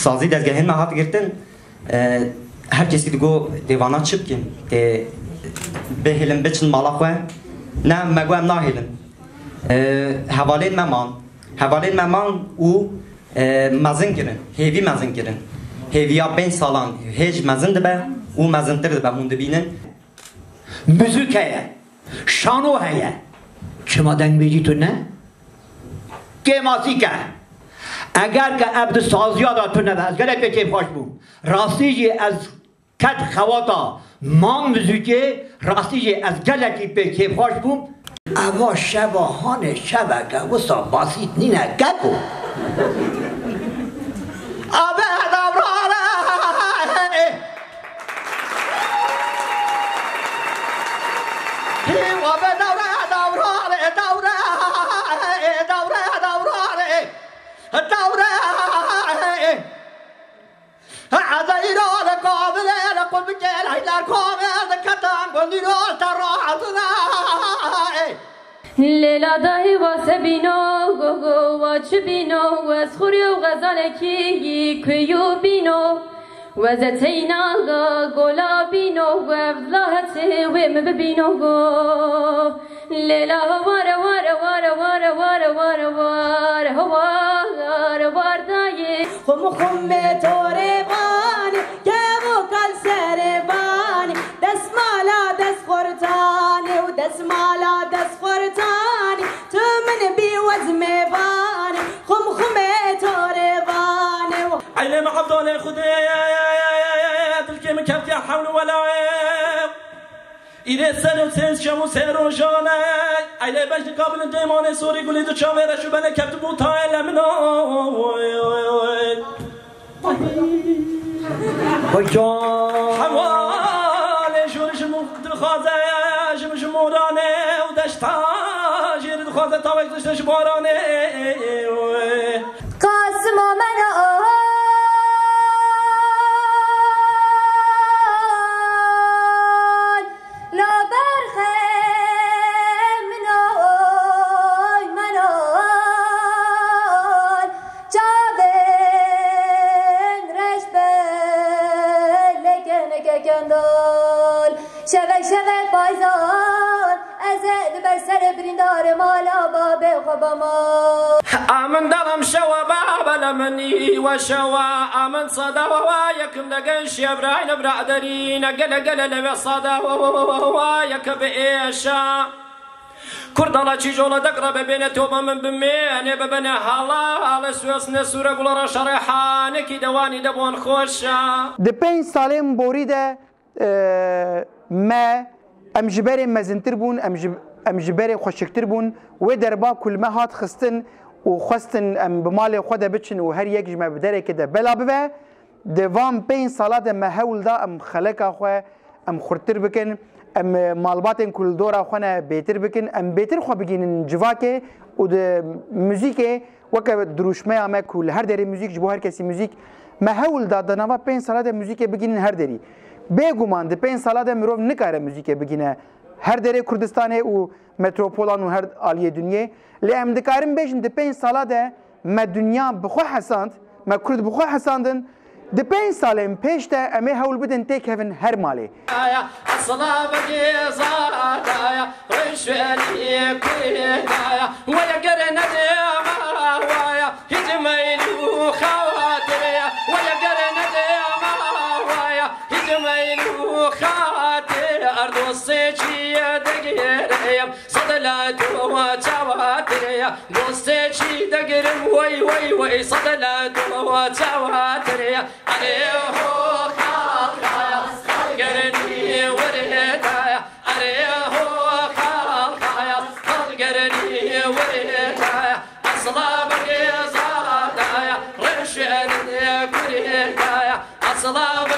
سازی دزگهین ما هات گرتن هر کسی دیگو دیوانا چپ کن به هلن بچن مالا خواه نه مگو ام نا هلن حوالین ممان او مزن گرن هیوی مزن گرن هیویا 5 سالان هیچ مزن دبه او مزن تر دبه مونده بینن موزیک هیه شانو هیه شما دنگ بیجی تو نه؟ که ماسی که اگر که عبد سازیا دا تو نه از گره پیچه پاش بون راستی جی از کت خواتا مان موزیکه راستی جی از گله کی پیچه پاش بون اوا شباهان شبکه وسا باسیت نینه گکو آبه دوراره آبه دوراره عزيرال قابل لقل بجيل هيدار قابل كتان قنديرال تراحتنا ليلا داهي واسبينو غوغو واتشبينو واسخوريو غزالكي كيو بينو وزتينا غولا بينو وفلاهتي ومببينو ليلا وارا وارا وارا وارا وارا وارا وارا وارا وارا داي خم خم تورباني كيفو كل سرباني دسمالا دس خرطاني ودسمالا دس خرطاني تمن بي وزمباني خم خم تورباني عيني ما عبدالي خدي تلقي من كبتي حول ولا إذا سنو سنس شمو سيرو جاني عيني باش قابل ديماني سوري قولي دو شاويرا شو بنا كبت بوتاي لمنو بجان حوالي شورش مخازة شمش موراني ودشتا جير دخازة تاوك دشتش باراني قاسم منا لا برخه منال منال جابن رشبل لكن كندال شوي شوي بايزان ازد بسر برندار مالا باب خبما آمن دلم شوا بابا لمني وشوا آمن صدا ووايكم دقنش يبراين برادرين قل قل لبي صدا ووايك بإيشا كردالا تشيجولا دقرب بين توبا من بمين ببني حالا سويس نسورة قل رشريحانك دواني دبون خوشا د 5 سالم بوريده ما ام جبر مزنتر بون ام جبر خوشکتر بون و دربا کل ما هات خستن و خستن ام بمال خود بچن و هر یک جمع بدره که ده بلا ببه دوام 5 سالات ما هول دا ام خلق خو ام خورتر بکن ام مالباتن کل دورا خونه بهتر بکن ام بهتر خو بگین جواکه و د موزیک وک دروشمه ما کل هر دری موزیک جبو هر کسی موزیک ما هول دا دنوا 5 سالات موزیک بگین هر دری بگومان د 5 سالات مرو نکاره موزیک بگینه هر دره کردستان و متروپولان و هر عالیه دنیا لام دکارم بیشن د 5 سالات ما دنیا بخو حساند ما کرد بخو حساندن د 5 سالم پیشته امه هول بدن تک هفن هر مالی الصلاة بجيزايا رشوالي كويايا ويا قرنا ديما ويا هجمين وخواتريا ويا قرنا ديما ويا هجمين وخواتريا أرض السيجي دقيريم صدلات وتواتريا السيجي دقيرم وي وي وي صدلات وتواتريا عليه خالقايا قرني وريتايا عليه خالقايا قرني وريتايا أصلاب قيزاتايا رشد كريتايا أصلاب